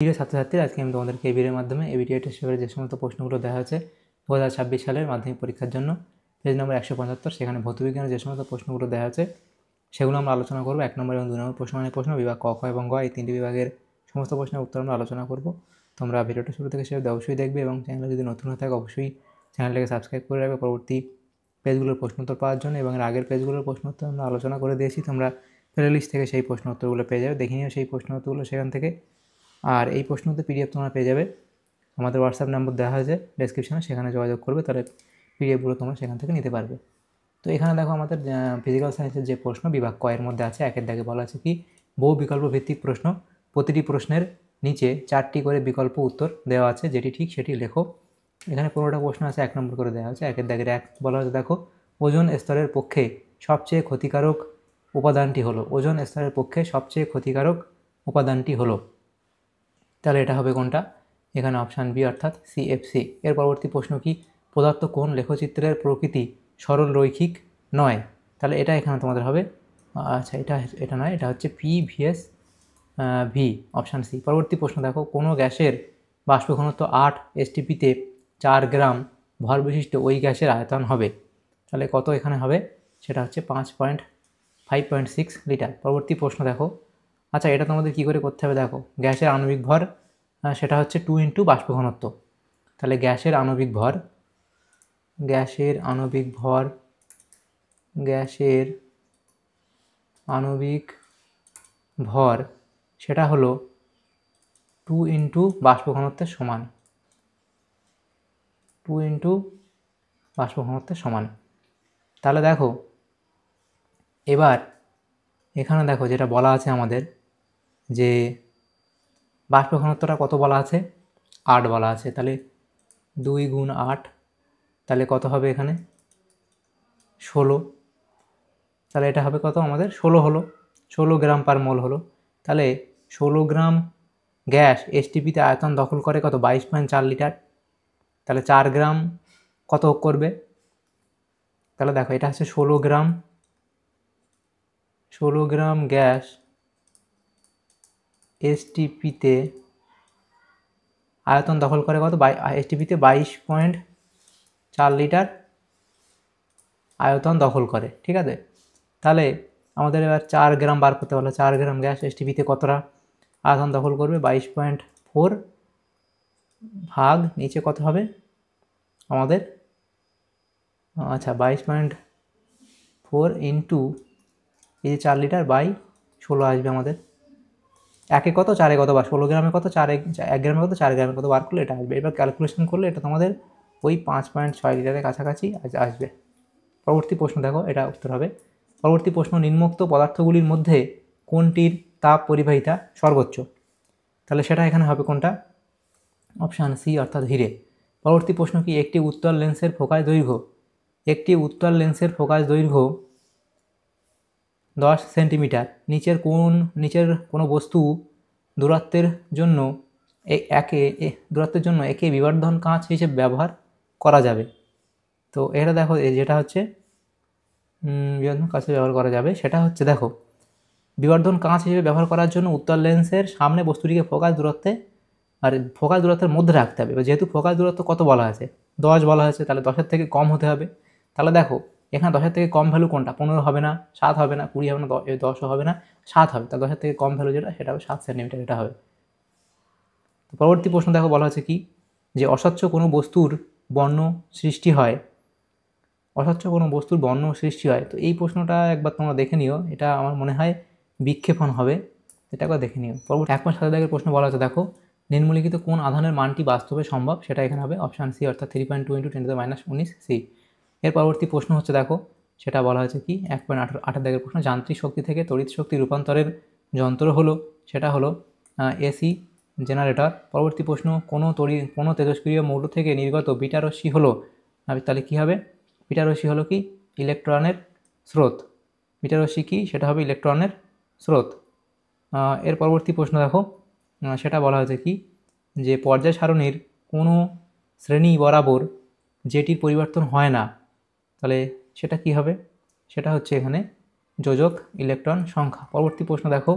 প্রিয় ছাত্রছাত্রীরা, আজকে আমি তোমাদেরকে এই ভিডিওর মাধ্যমে এবিটিআই টেস্ট পেপারে যে সমস্ত প্রশ্নগুলো দেওয়া হয়েছে 2026 সালের মাধ্যমিক পরীক্ষার জন্য পেজ নম্বর 175, সেখানে ভৌতবিজ্ঞানের যে সমস্ত প্রশ্নগুলো দেওয়া আছে সেগুলো আমরা আলোচনা করব। 1 নম্বর এবং 2 নম্বর প্রশ্ন মানে প্রশ্ন বিভাগ ক, খ এবং গ, এই তিনটি বিভাগের সমস্ত প্রশ্নের উত্তর আমরা আলোচনা করব। তোমরা ভিডিওটা শুরু থেকে শেষ অবশ্যই দেখবে এবং চ্যানেলে যদি নতুন হয়ে থাকে অবশ্যই চ্যানেলটাকে সাবস্ক্রাইব করে রাখবে পরবর্তী পেজগুলোর প্রশ্ন উত্তর পাওয়ার জন্য। এবং এর আগের পেজগুলোর প্রশ্ন উত্তর আমরা আলোচনা করে দিয়েছি, তোমরা প্লে লিস্ট থেকে সেই প্রশ্ন উত্তরগুলো পেয়ে যাবে, দেখে নিও সেই প্রশ্ন উত্তরগুলো সেখান থেকে। আর এই প্রশ্নতে পিডিএফ তোমরা পেয়ে যাবে, আমাদের হোয়াটসঅ্যাপ নাম্বার দেওয়া হয়েছে ডেসক্রিপশনে, সেখানে যোগাযোগ করবে, তাহলে পিডিএফগুলো তোমরা সেখান থেকে নিতে পারবে। তো এখানে দেখো আমাদের ফিজিক্যাল সায়েন্সের যে প্রশ্ন বিভাগ ক এর মধ্যে আছে, একের দাগে বলা আছে কি বহু বিকল্প ভিত্তিক প্রশ্ন, প্রতিটি প্রশ্নের নিচে 4টি করে বিকল্প উত্তর দেওয়া আছে, যেটি ঠিক সেটি লেখো। এখানে 15টা প্রশ্ন আছে, 1 নম্বর করে দেওয়া আছে। একের দাগের 1 বলা হচ্ছে দেখো ওজোন স্তরের পক্ষে সবচেয়ে ক্ষতিকারক উপাদানটি হলো, ওজোন স্তরের পক্ষে সবচেয়ে ক্ষতিকারক উপাদানটি হলো, তাহলে এটা হবে কোনটা? এখানে অপশান বি অর্থাৎ সিএফসি। এর পরবর্তী প্রশ্ন কি পদার্থ কোন লেখচিত্রের প্রকৃতি সরল রৈখিক নয়, তাহলে এটা এখানে তোমাদের হবে আচ্ছা এটা নয়, এটা হচ্ছে PVS ভি, অপশান সি। পরবর্তী প্রশ্ন দেখো কোনো গ্যাসের বাষ্প ঘনত্ব 8 STPতে 4 গ্রাম ভর বিশিষ্ট ওই গ্যাসের আয়তন হবে, তাহলে কত এখানে হবে? সেটা হচ্ছে 5.6 লিটার। পরবর্তী প্রশ্ন দেখো, আচ্ছা এটা তোমাদের কী করে করতে হবে দেখো, গ্যাসের আণবিক ভর সেটা হচ্ছে 2 ইন্টু বাষ্প ঘনত্ব, তাহলে গ্যাসের আণবিক ভর সেটা হলো 2 ইন্টু বাষ্প ঘনত্বের সমান, 2 ইন্টু বাষ্প ঘনত্বের সমান। তাহলে দেখো এবার এখানে দেখো যেটা বলা আছে আমাদের, যে বাষ্প ঘনত্বটা কত বলা আছে? 8 বলা আছে, তাহলে 2 গুণ 8, তাহলে কত হবে এখানে? 16, তাহলে এটা হবে কত আমাদের? 16 হলো, 16 গ্রাম পার মোল হলো। তাহলে 16 গ্রাম গ্যাস STPতে আয়তন দখল করে কত? 22.4 লিটার, তাহলে 4 গ্রাম কত করবে? তাহলে দেখো এটা হচ্ছে 16 গ্রাম গ্যাস STPতে আয়তন দখল করে কত? STPতে 22.4 লিটার আয়তন দখল করে, ঠিক আছে। তাহলে আমাদের এবার 4 গ্রাম বার করতে বলো, 4 গ্রাম গ্যাস STPতে কতটা আয়তন দখল করবে? 22.4 ভাগ নিচে কত হবে আমাদের? আচ্ছা 22.4 ইন্টু এই যে 4 লিটার বাই 16 আসবে আমাদের। একে কত? 4-এ কত বার? 16 গ্রামে কত? 1 গ্রামে কত? 4 গ্রামে কত বার করলে এটা আসবে। এবার ক্যালকুলেশন করলে এটা তোমাদের ওই 5.6 লিটারের কাছাকাছি আসবে। পরবর্তী প্রশ্ন দেখো, এটা উত্তর হবে। পরবর্তী প্রশ্ন নিম্নোক্ত পদার্থগুলির মধ্যে কোনটির তাপ পরিবাহিতা সর্বোচ্চ, তাহলে সেটা এখানে হবে কোনটা? অপশান সি অর্থাৎ হিরে। পরবর্তী প্রশ্ন কি একটি উত্তল লেন্সের ফোকাস দৈর্ঘ্য 10 সেন্টিমিটার, নিচের কোনো বস্তু দূরত্বের জন্য একে বিবর্ধন কাঁচ হিসেবে ব্যবহার করা যাবে। তো এটা দেখো যেটা হচ্ছে বিবর্ধন কাঁচ ব্যবহার করা যাবে, সেটা হচ্ছে দেখো বিবর্ধন কাঁচ হিসেবে ব্যবহার করার জন্য উত্তল লেন্সের সামনে বস্তুটিকে ফোকাস দূরত্বের মধ্যে রাখতে হবে। এবার যেহেতু ফোকাস দূরত্ব কত বলা আছে? 10 বলা হয়েছে, তাহলে 10-এর থেকে কম হতে হবে। তাহলে দেখো এখানে 10-এর থেকে কম ভ্যালু কোনটা? 15 হবে না, 7 হবে না, 20 হবে না, 10ও হবে না, 7 হবে। তাহলে 10-এর থেকে কম ভ্যালু যেটা সেটা হবে 7 সেন্টিমিটার, এটা হবে। তো পরবর্তী প্রশ্ন দেখো বলা হচ্ছে কি যে অস্বচ্ছ কোনো বস্তুর বর্ণ সৃষ্টি হয়, তো এই প্রশ্নটা একবার তোমরা দেখে নিও, এটা আমার মনে হয় বিক্ষেপণ হবে, এটা একবার দেখে নিও। পরবর্তী 1.7 দাগের প্রশ্ন বলা হচ্ছে দেখো নিম্নলিখিত কোন আধানের মানটি বাস্তবে সম্ভব, সেটা এখানে হবে অপশান সি অর্থাৎ 3.2 × 10⁻⁻19 সি। এর পরবর্তী প্রশ্ন হচ্ছে দেখো সেটা বলা হয়েছে কি 1.8 দাগের প্রশ্ন যান্ত্রিক শক্তি থেকে তড়িৎ শক্তি রূপান্তরের যন্ত্র হলো, সেটা হলো এসি জেনারেটর। পরবর্তী প্রশ্ন কোনো তেজস্ক্রিয় মৌল থেকে নির্গত বিটা রশ্মি হলো, তাহলে কী হবে? বিটা রশ্মি হলো কি ইলেকট্রনের স্রোত, বিটা রশ্মি কি? সেটা হবে ইলেকট্রনের স্রোত। এর পরবর্তী প্রশ্ন দেখো সেটা বলা হয়েছে কি যে পর্যায় সারণীর কোনো শ্রেণী বরাবর যেটির পরিবর্তন হয় না, তাহলে সেটা কি হবে? সেটা হচ্ছে এখানে যোজক ইলেকট্রন সংখ্যা। পরবর্তী প্রশ্ন দেখো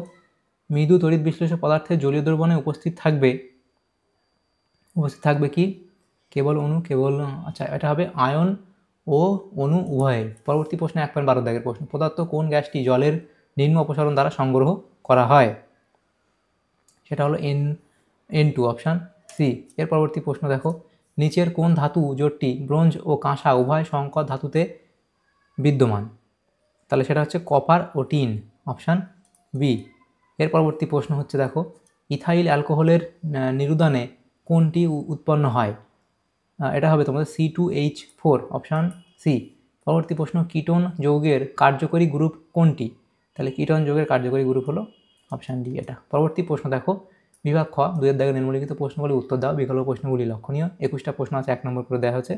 মৃদু তড়িৎ বিশ্লেষ্য পদার্থের জলীয় দ্রবণে উপস্থিত থাকবে কি কেবল অণু কেবল, আচ্ছা এটা হবে আয়ন ও অণু উভয়ের। পরবর্তী প্রশ্ন 1.12 দাগের প্রশ্ন, প্রদত্ত কোন গ্যাসটি জলের নিম্ন অপসারণ দ্বারা সংগ্রহ করা হয়? সেটা হলো N2 অপশান সি। এর পরবর্তী প্রশ্ন দেখো, নিচের কোন ধাতু জোটটি ব্রোঞ্জ ও কাঁসা উভয় সংকর ধাতুতে বিদ্যমান? তাহলে সেটা হচ্ছে কপার ও টিন অপশান বি। এর পরবর্তী প্রশ্ন হচ্ছে দেখো, ইথাইল অ্যালকোহলের নিরুদানে কোনটি উৎপন্ন হয়? এটা হবে তোমাদের C2H4 অপশান সি। পরবর্তী প্রশ্ন, কিটোন যৌগের কার্যকরী গ্রুপ কোনটি? তাহলে কিটোন যৌগের কার্যকরী গ্রুপ হলো অপশান ডি এটা। পরবর্তী প্রশ্ন দেখো, বিভাগ খ 2 দাগে নিম্নলিখিত প্রশ্নগুলি উত্তর দাও, বিকল্প প্রশ্নগুলি লক্ষণীয়। 21টা প্রশ্ন আছে, 1 নম্বর করে দেওয়া হয়েছে।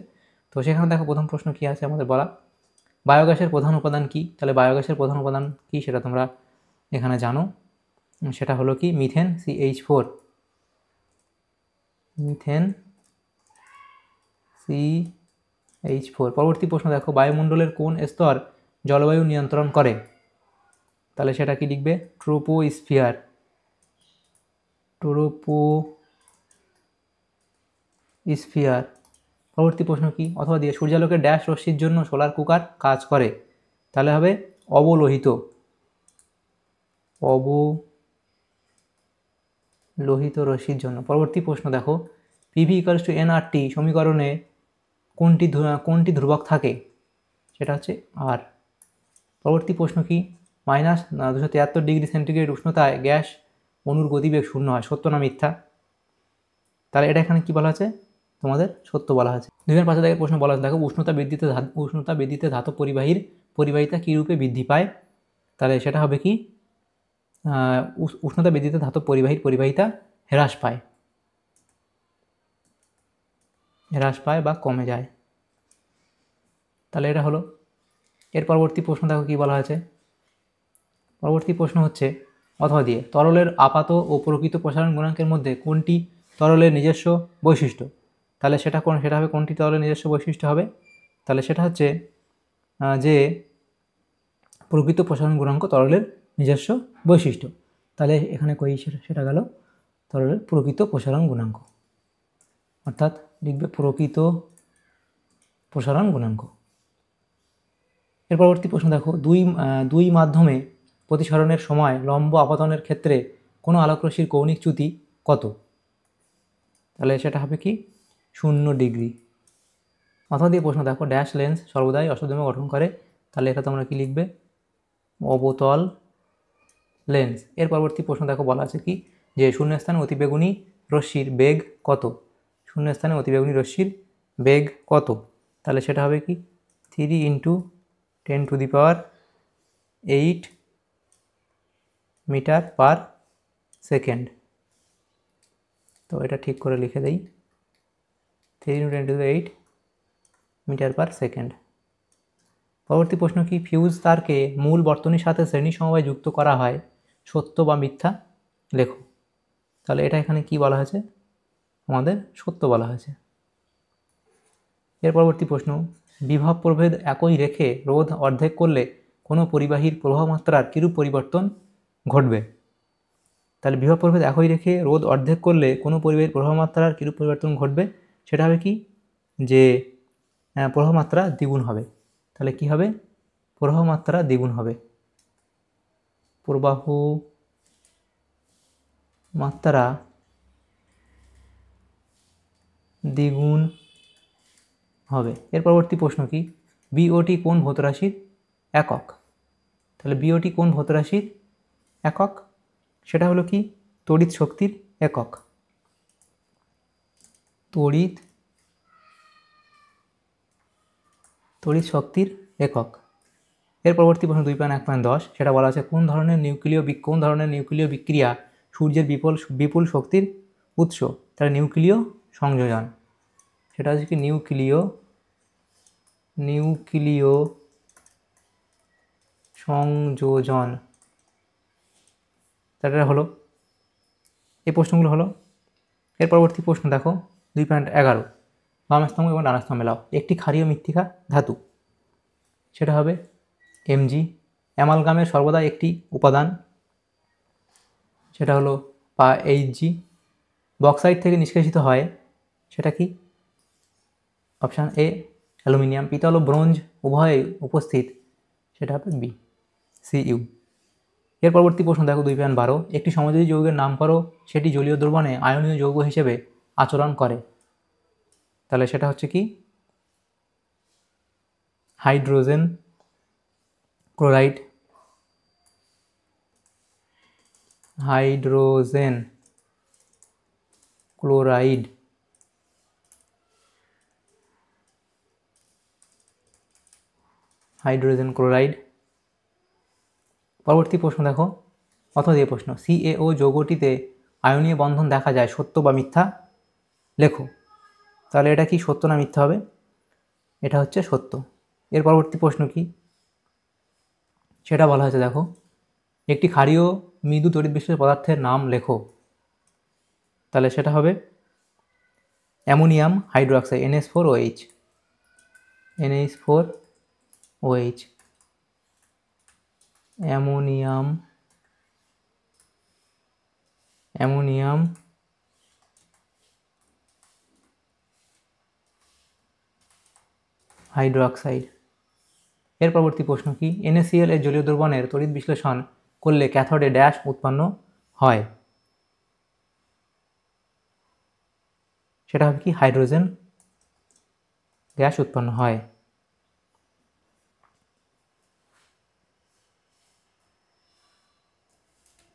তো সেখানে দেখো প্রথম প্রশ্ন কী আছে আমাদের বলা, বায়োগ্যাসের প্রধান উপাদান কি? তাহলে বায়োগ্যাসের প্রধান উপাদান কি সেটা তোমরা এখানে জানো, সেটা হলো কি মিথেন CH4, মিথেন CH4। পরবর্তী প্রশ্ন দেখো, বায়ুমণ্ডলের কোন স্তর জলবায়ু নিয়ন্ত্রণ করে? তাহলে সেটা কি লিখবে, ট্রোপোস্ফিয়ার, ট্রোপোস্ফিয়ার। পরবর্তী প্রশ্ন কি অথবা দিয়ে, সূর্যালোকের ড্যাশ রশ্মির জন্য সোলার কুকার কাজ করে? তাহলে হবে অবলোহিত, অবলোহিত রশ্মির জন্য। পরবর্তী প্রশ্ন দেখো, PV = nRT সমীকরণে কোনটি ধ্রুবক থাকে? সেটা হচ্ছে আর। পরবর্তী প্রশ্ন কি, -273 ডিগ্রি সেন্টিগ্রেড উষ্ণতায় গ্যাস অণুর গতিবেগ 0 হয়, সত্য না মিথ্যা? তাহলে এটা এখানে কি বলা আছে তোমাদের, সত্য বলা আছে। 2005 দাগের প্রশ্ন বলা আছে দেখো, উষ্ণতা বৃদ্ধিতে ধাতব পরিবাহিতা কী রূপে বৃদ্ধি পায়? তাহলে সেটা হবে কি, উষ্ণতা বৃদ্ধিতে ধাতব পরিবাহিতা হ্রাস পায় বা কমে যায়। তাহলে এটা হলো। এর পরবর্তী প্রশ্ন দেখো কি বলা হয়েছে, পরবর্তী প্রশ্ন হচ্ছে অথবা দিয়ে, তরলের আপাত ও প্রকৃত প্রসারণ গুণাঙ্কের মধ্যে কোনটি তরলের নিজস্ব বৈশিষ্ট্য? তাহলে সেটা হবে কোনটি তরলের নিজস্ব বৈশিষ্ট্য হবে? তাহলে সেটা হচ্ছে যে প্রকৃত প্রসারণ গুণাঙ্ক তরলের নিজস্ব বৈশিষ্ট্য। তাহলে এখানে কই সেটা গেল তরলের প্রকৃত প্রসারণ গুণাঙ্ক, অর্থাৎ লিখবে প্রকৃত প্রসারণ গুণাঙ্ক। এর পরবর্তী প্রশ্ন দেখো, দুই মাধ্যমে প্রতিসরণের সময় লম্ব আপতনের ক্ষেত্রে কোনো আলোকরশ্মির কৌণিক চ্যুতি কত? তাহলে সেটা হবে কি 0 ডিগ্রি। অথবা দিয়ে প্রশ্ন দেখো, ড্যাশ লেন্স সর্বদাই অসদ্ধম গঠন করে? তাহলে এটা তোমরা কি লিখবে, অবতল লেন্স। এর পরবর্তী প্রশ্ন দেখো বলা আছে কি, যে শূন্যস্থানে অতিবেগুনি রশ্মির বেগ কত? শূন্যস্থানে অতিবেগুনি রশ্মির বেগ কত? তাহলে সেটা হবে কি 3 × 10⁸ মিটার/সেকেন্ড। তো এটা ঠিক করে লিখে দেই, 3 × 10⁸ মিটার/সেকেন্ড। পরবর্তী প্রশ্ন কি, ফিউজ তারকে মূল বর্তনীর সাথে শ্রেণী সমবায় যুক্ত করা হয়, সত্য বা মিথ্যা লেখো? তাহলে এটা এখানে কি বলা হয়েছে আমাদের, সত্য বলা হয়েছে। এর পরবর্তী প্রশ্ন, বিভব প্রভেদ একই রেখে রোধ অর্ধেক করলে কোনো পরিবাহীর প্রবাহ মাত্রার কিরূপ পরিবর্তন ঘটবে? তাহলে বিভব প্রভেদ একই রেখে রোধ অর্ধেক করলে কোনো পরিবাহীর প্রবাহ মাত্রার কিরূপ পরিবর্তন ঘটবে? সেটা হবে কি, যে প্রবাহ মাত্রা দ্বিগুণ হবে। তাহলে কি হবে, প্রবাহ মাত্রা দ্বিগুণ হবে, প্রবাহ মাত্রা দ্বিগুণ হবে। এর পরবর্তী প্রশ্ন কি, বিওটি কোন ভৌতরাশির একক? তাহলে বিওটি কোন ভৌতরাশির একক? সেটা হলো কি তড়িৎ শক্তির একক, তড়িৎ শক্তির একক। এর পরবর্তী প্রশ্ন 2.1.10, সেটা বলা আছে কোন ধরনের নিউক্লিয় বিক্রিয়া সূর্যের বিপুল শক্তির উৎস? তাহলে নিউক্লিয় সংযোজন, সেটা হচ্ছে কি নিউক্লিয় সংযোজন। তাহলে হলো এই প্রশ্নগুলো হলো। এর পরবর্তী প্রশ্ন দেখো 2.11, বাম স্তম্ভ এবং ডান স্তম্ভ মেলাও একটি ক্ষারীয় মৃত্তিকা ধাতু, সেটা হবে Mg। অ্যামালগামের সর্বদা একটি উপাদান, সেটা হলো Hg। বক্সাইট থেকে নিষ্কাশিত হয় সেটা কি? Option A aluminium. পিতল ও ব্রোঞ্জ উভয়ে উপস্থিত, সেটা হবে বি Cu। এর পরবর্তী প্রশ্ন দেখো 2.12, একটি সমযোজী যৌগের নাম করো সেটি জলীয় দ্রবণে আয়নীয় যৌগ হিসেবে আচরণ করে। তাহলে সেটা হচ্ছে কি? Hydrogen chloride. Hydrogen chloride. Hydrogen chloride. পরবর্তী প্রশ্ন দেখো, অথবা এই প্রশ্ন, CaO যৌগটিতে আয়নীয় বন্ধন দেখা যায়, সত্য বা মিথ্যা লেখো। তাহলে এটা কি সত্য না মিথ্যা হবে? এটা হচ্ছে সত্য। এর পরবর্তী প্রশ্ন কি সেটা বলা হয়েছে দেখো, একটি ক্ষারীয় মৃদু তড়িৎ বিশিষ্ট পদার্থের নাম লেখো। তাহলে সেটা হবে ammonium hydroxide NH4OH। NH4OH ammonium hydroxide. এর পরবর্তী প্রশ্ন কি, NaCl এর জলীয় দ্রবণের তড়িৎ বিশ্লেষণ করলে ক্যাথোডে ড্যাশ উৎপন্ন হয়। সেটা হবে কি? হাইড্রোজেন গ্যাস উৎপন্ন হয়।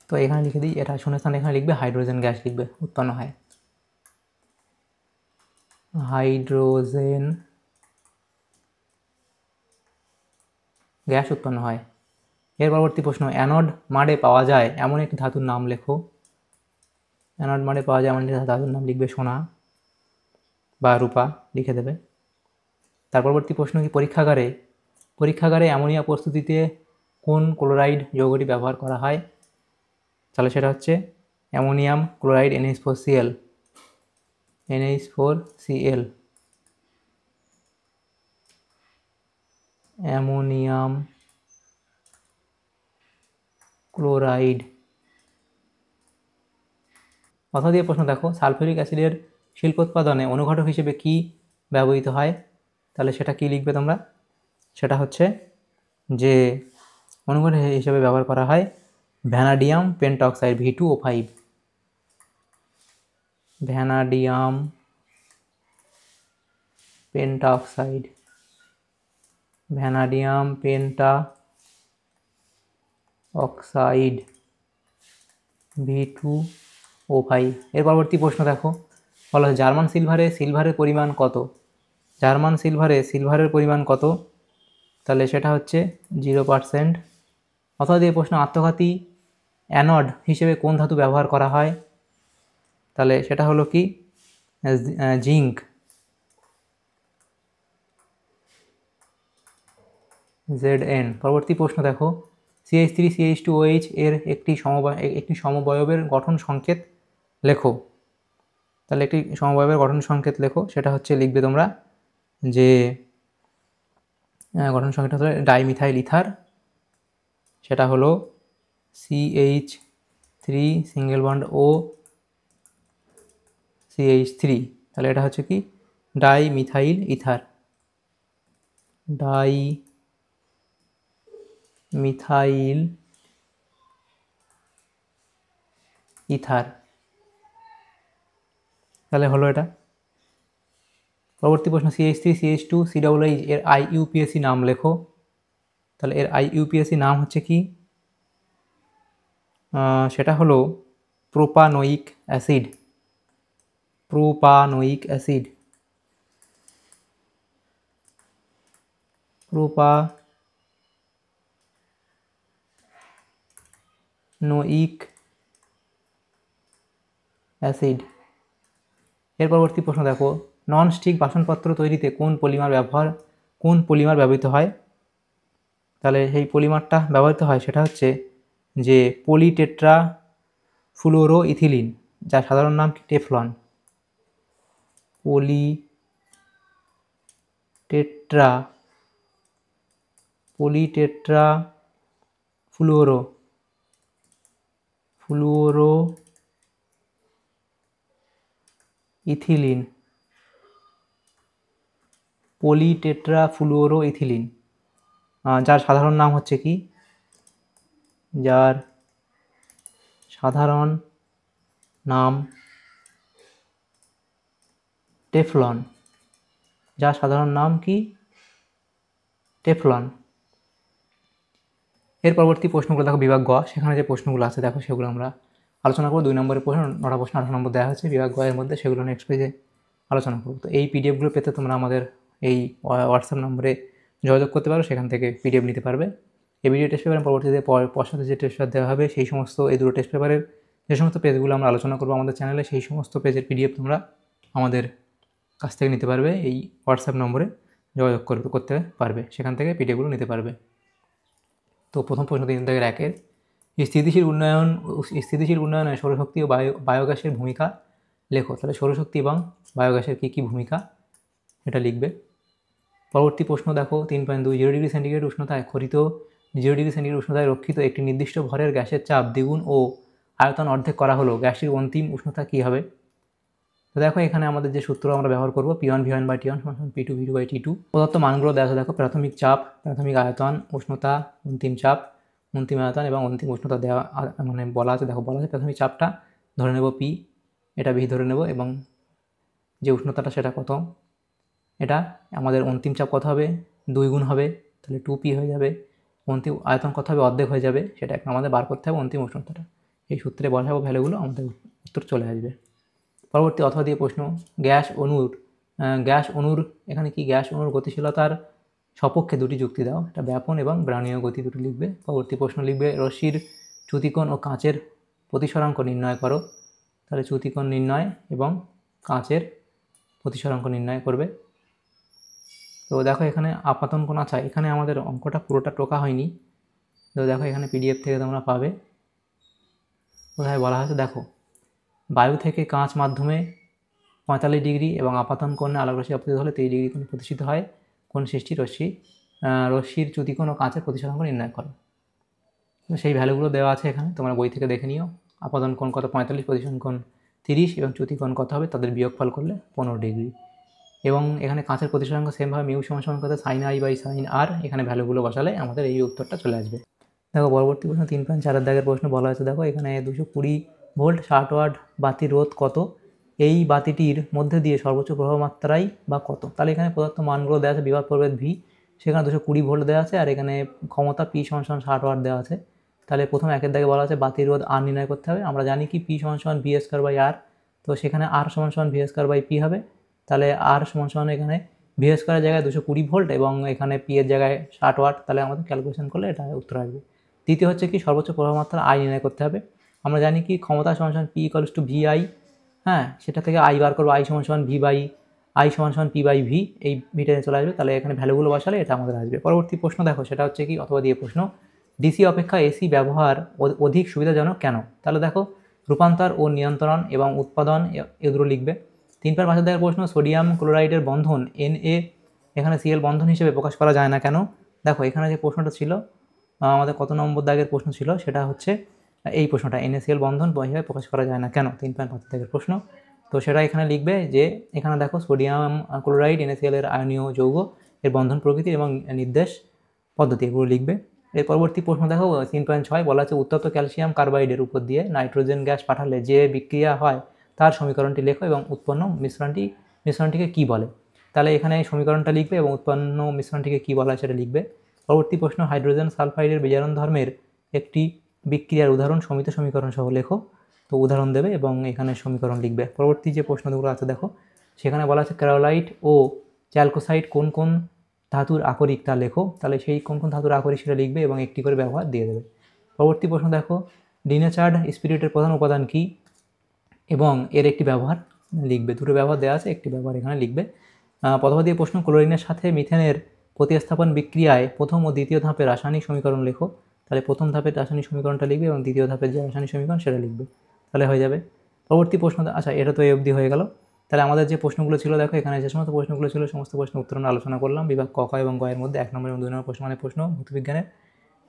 তো এখানে লিখে দিই, এটা শূন্যস্থান এখানে লিখবে হাইড্রোজেন গ্যাস লিখবে, উৎপন্ন হয় হাইড্রোজেন গ্যাস উৎপন্ন হয়। এর পরবর্তী প্রশ্ন, অ্যানোড মাডে পাওয়া যায় এমন একটি ধাতুর নাম লেখো। অ্যানোড মাডে পাওয়া যায় এমন একটি ধাতুর নাম লিখবে সোনা বা রূপা, লিখে দেবে। তার পরবর্তী প্রশ্ন কি, পরীক্ষাগারে অ্যামোনিয়া প্রস্তুতিতে কোন ক্লোরাইড যৌগটি ব্যবহার করা হয়। তাহলে সেটা হচ্ছে ammonium chloride NH4Cl। Ammonium chloride. অথবা দিয়ে প্রশ্ন দেখো, সালফিউরিক অ্যাসিডের শিল্পোৎপাদনে অনুঘটক হিসেবে কি ব্যবহৃত হয়। তাহলে সেটা কি লিখবে তোমরা? সেটা হচ্ছে যে অনুঘটক হিসেবে ব্যবহার করা হয় ভ্যানাডিয়াম পেন্টঅক্সাইড V2O5। Vanadium পেন্টাঅক্সাইড V2O5। এর পরবর্তী প্রশ্ন দেখো, বলা হয় জার্মান সিলভারের পরিমাণ কত। জার্মান সিলভারের পরিমাণ কত? তাহলে সেটা হচ্ছে 0%। অথবা দিয়ে প্রশ্ন, আত্মঘাতী অ্যানোড হিসেবে কোন ধাতু ব্যবহার করা হয়। তাহলে সেটা হলো কি? জিঙ্ক। Zn। পরবর্তী প্রশ্ন দেখো, CH3CH2OH এর একটি সমবয়বের গঠন সংকেত লেখো। তাহলে একটি সমবয়বের গঠন সংকেত লেখো, সেটা হচ্ছে লিখবে তোমরা যে গঠন সংকেত হলো ডাইমিথাইল ইথার। সেটা হলো CH3 single bond O CH3। তাহলে এটা হচ্ছে কি? Dimethyl ether. Dimethyl ether. তাহলে হলো এটা। পরবর্তী প্রশ্ন, CH3CH2COOH এর IUPAC নাম লেখো। তাহলে এর IUPAC নাম হচ্ছে কি? সেটা হলো propanoic acid. Propanoic acid. Propanoic acid. এর পরবর্তী প্রশ্ন দেখো, ননস্টিক বাসনপত্র তৈরিতে কোন পলিমার ব্যবহৃত হয়। তাহলে সেই পলিমারটা ব্যবহৃত হয় সেটা হচ্ছে যে পলিটেট্রা ফ্লুরোইথিলিন, যার সাধারণ নাম টেফলন। পলিটেট্রা ফ্লুওরো ইথিলিন, পলিটেট্রাফ্লুওরো ইথিলিন, যার সাধারণ নাম হচ্ছে কি, যার সাধারণ নাম টেফলন, যার সাধারণ নাম কি, টেফলন। এর পরবর্তী প্রশ্নগুলো দেখো বিভাগ গ, সেখানে যে প্রশ্নগুলো আছে দেখো সেগুলো আমরা আলোচনা করব। 2 নম্বরের প্রশ্ন, 9টা প্রশ্ন 18 নম্বর দেওয়া হচ্ছে বিভাগ গ এর মধ্যে, সেগুলো নেক্সট পেজে আলোচনা করব। তো এই পিডিএফগুলো পেতে তোমরা আমাদের এই হোয়াটসঅ্যাপ নম্বরে যোগাযোগ করতে পারো, সেখান থেকে পিডিএফ নিতে পারবে। এই ভিডিও টেস্ট পেপারের পরবর্তীতে পশ্চাতে যে টেস্ট পেপার দেওয়া হবে সেই সমস্ত এই দুটো টেস্ট পেপারের যে সমস্ত পেজগুলো আমরা আলোচনা করবো আমাদের চ্যানেলে, সেই সমস্ত পেজের পিডিএফ তোমরা আমাদের কাছ থেকে নিতে পারবে, এই হোয়াটসঅ্যাপ নম্বরে যোগাযোগ করতে পারবে, সেখান থেকে পিডিএফগুলো নিতে পারবে। তো প্রথম প্রশ্ন 3-1-এর, স্থিতিশীল উন্নয়নে সৌরশক্তি ও বায়োগ্যাসের ভূমিকা লেখো। তাহলে সৌরশক্তি এবং বায়োগ্যাসের কী ভূমিকা এটা লিখবে। পরবর্তী প্রশ্ন দেখো 3.2, 0 ডিগ্রি সেন্টিগ্রেড উষ্ণতায় খরিত 0 ডিগ্রি সেন্টিগ্রেড উষ্ণতায় রক্ষিত একটি নির্দিষ্ট ভরের গ্যাসের চাপ দ্বিগুণ ও আয়তন অর্ধেক করা হলো, গ্যাসটির অন্তিম উষ্ণতা কী হবে? তো দেখো এখানে আমাদের যে সূত্র আমরা ব্যবহার করব, P1 V1/T1 = P2 V2/T2। প্রদত্ত মানগুলো দেখা দেখো, প্রাথমিক চাপ, প্রাথমিক আয়তন, উষ্ণতা, অন্তিম চাপ, অন্তিম আয়তন এবং অন্তিম উষ্ণতা দেওয়া মানে বলা আছে। দেখো বলা আছে প্রাথমিক চাপটা ধরে নেব P, এটা V ধরে নেব, এবং যে উষ্ণতাটা সেটা কত, এটা আমাদের অন্তিম চাপ কত হবে, 2 গুণ হবে, তাহলে 2P হয়ে যাবে। অন্তিম আয়তন কত হবে, অর্ধেক হয়ে যাবে, সেটা আমাদের বার করতে হবে অন্তিম উষ্ণতাটা। এই সূত্রে বসাবো ভ্যালুগুলো, আমাদের উত্তর চলে আসবে। পরবর্তী অথবা দিয়ে প্রশ্ন, গ্যাস অণুর এখানে কি, গ্যাস অণুর গতিশীলতার সপক্ষে দুটি যুক্তি দাও। এটা ব্যাপন এবং ব্রাউনীয় গতি দুটি লিখবে। পরবর্তী প্রশ্ন লিখবে, রশ্মির চ্যুতিকোণ ও কাঁচের প্রতিসরাঙ্ক নির্ণয় করো। তাহলে চ্যুতিকোণ নির্ণয় এবং কাঁচের প্রতিসরাঙ্ক নির্ণয় করবে। তো দেখো এখানে আপাতন কোণ আছে, এখানে আমাদের অঙ্কটা পুরোটা টোকা হয়নি, তো দেখো এখানে পিডিএফ থেকে তোমরা পাবে। কোথায় বলা হয়েছে দেখো, বায়ু থেকে কাঁচ মাধ্যমে 45 ডিগ্রি এবং আপাতন কোণে আলোক রশ্মি আপতিত হলে 30 ডিগ্রি কোণ প্রতিষ্ঠিত হয়, কোণ সৃষ্টি রশ্মির চ্যুতিকোণ ও কাঁচের প্রতিসরাঙ্ক নির্ণয় করো। তো সেই ভ্যালুগুলো দেওয়া আছে এখানে, তোমরা বই থেকে দেখে নিও। আপাতন কোণ কত 45, প্রতিসরণ কোণ 30 এবং চ্যুতিকোণ কত হবে, তাদের বিয়োগফল করলে 15 ডিগ্রি। এবং এখানে কাঁচের প্রতিসরাঙ্ক সেমভাবে মিউ সমান কত sin I/sin r, এখানে ভ্যালুগুলো বসালে আমাদের এই উত্তরটা চলে আসবে। দেখো পরবর্তী প্রশ্ন 3.4 দাগের প্রশ্ন বলা হয়েছে, দেখো এখানে 220 ভোল্ট 60 ওয়াট বাতির রোধ কত, এই বাতিটির মধ্যে দিয়ে সর্বোচ্চ প্রবাহ মাত্রাই বা কত? তাহলে এখানে প্রদত্ত মানগুলো দেওয়া আছে, বিভব প্রভেদ V, সেখানে 220 ভোল্ট দেওয়া আছে, আর এখানে ক্ষমতা P = 60 ওয়াট দেওয়া আছে। তাহলে প্রথম একের দাগে বলা আছে বাতির রোধ R নির্ণয় করতে হবে। আমরা জানি কি P = V²/R, তো সেখানে R = V²/P হবে। তাহলে R = এখানে V² জায়গায় 220 ভোল্ট এবং এখানে P এর জায়গায় 60 ওয়াট, তাহলে আমাদের ক্যালকুলেশন করলে এটা উত্তর আসবে। দ্বিতীয় হচ্ছে কি, সর্বোচ্চ প্রবাহ মাত্রা I নির্ণয় করতে হবে। আমরা জানি কি ক্ষমতা = P = VI, হ্যাঁ, সেটা থেকে I বার করবো, I = P/V, এই ভিটা চলে আসবে। তাহলে এখানে ভ্যালুগুলো বসালে এটা আমাদের আসবে। পরবর্তী প্রশ্ন দেখো, সেটা হচ্ছে কি অথবা দিয়ে প্রশ্ন, ডিসি অপেক্ষা এসি ব্যবহার অধিক সুবিধাজনক কেন? তাহলে দেখো রূপান্তর ও নিয়ন্ত্রণ এবং উৎপাদন এগুলো লিখবে। 3.5 দাগের প্রশ্ন, সোডিয়াম ক্লোরাইডের বন্ধন Na এখানে Cl বন্ধন হিসেবে প্রকাশ করা যায় না কেন? দেখো এখানে যে প্রশ্নটা ছিল আমাদের কত নম্বর দাগের প্রশ্ন ছিল, সেটা হচ্ছে এই প্রশ্নটা, NaCl বন্ধন হিসেবে প্রকাশ করা যায় না কেন, 3.5 দাগের প্রশ্ন। তো সেটা এখানে লিখবে যে এখানে দেখো সোডিয়াম ক্লোরাইড NaCl এর আয়নীয় যৌগ, এর বন্ধন প্রকৃতি এবং নির্দেশ পদ্ধতি, এগুলো লিখবে। এর পরবর্তী প্রশ্ন দেখো 3.6 বলা আছে, উত্তপ্ত ক্যালসিয়াম কার্বাইডের উপর দিয়ে নাইট্রোজেন গ্যাস পাঠালে যে বিক্রিয়া হয় তার সমীকরণটি লেখো এবং উৎপন্ন মিশ্রণটিকে কী বলে? তাহলে এখানে সমীকরণটা লিখবে এবং উৎপন্ন মিশ্রণটিকে কী বলা হয় সেটা লিখবে। পরবর্তী প্রশ্ন, হাইড্রোজেন সালফাইডের বিজারণ ধর্মের একটি বিক্রিয়ার উদাহরণ সমিত সমীকরণ সহ লেখো। তো উদাহরণ দেবে এবং এখানে সমীকরণ লিখবে। পরবর্তী যে প্রশ্নগুলো আছে দেখো, সেখানে বলা আছে ক্যারোলাইট ও চ্যালকোসাইট কোন কোন ধাতুর আকরিক তা লেখো। তাহলে সেই কোন কোন ধাতুর আকরিক সেটা লিখবে এবং একটি করে ব্যবহার দিয়ে দেবে। পরবর্তী প্রশ্ন দেখো, ডিনেচার্ড স্পিরিটের প্রধান উপাদান কি এবং এর একটি ব্যবহার লিখবে। দুটো ব্যবহার দেওয়া আছে, একটি ব্যবহার এখানে লিখবে। প্রথম দিয়ে প্রশ্ন, ক্লোরিনের সাথে মিথেনের প্রতিস্থাপন বিক্রিয়ায় প্রথম ও দ্বিতীয় ধাপের রাসায়নিক সমীকরণ লেখো। তাহলে প্রথম ধাপের রাসায়নিক সমীকরণটা লিখবে এবং দ্বিতীয় ধাপের যে রাসায়নিক সমীকরণ সেটা লিখবে, তাহলে হয়ে যাবে। পরবর্তী প্রশ্ন, আচ্ছা এটা তো এই অবধি হয়ে গেল। তাহলে আমাদের যে প্রশ্নগুলো ছিল দেখো, এখানে যে সমস্ত প্রশ্নগুলো ছিল সমস্ত প্রশ্ন উত্তর আমরা আলোচনা করলাম বিভাগ ক, খ এবং গ এর মধ্যে। 1 নম্বর এবং 2 নম্বর প্রশ্ন মানে প্রশ্ন ভৌতবিজ্ঞানের।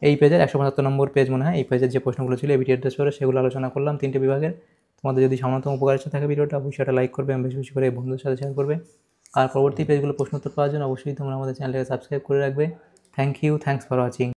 এই পেজের 175 নম্বর পেজ মনে হয়, এই পেজের যে প্রশ্নগুলো ছিল এবিটি অ্যাড্রেস পেপারে সেগুলো আলোচনা করলাম 3টে বিভাগের। তোমাদের যদি সামান্যতম উপকার এসে থাকে ভিডিওটা অবশ্যই এটা লাইক করবে এবং বেশি বেশি করে বন্ধুদের সাথে শেয়ার করবে। আর পরবর্তী পেজগুলো প্রশ্ন উত্তর পাওয়ার জন্য অবশ্যই তোমরা আমাদের চ্যানেলটাকে সাবস্ক্রাইব করে রাখবে। Thank you, thanks for watching.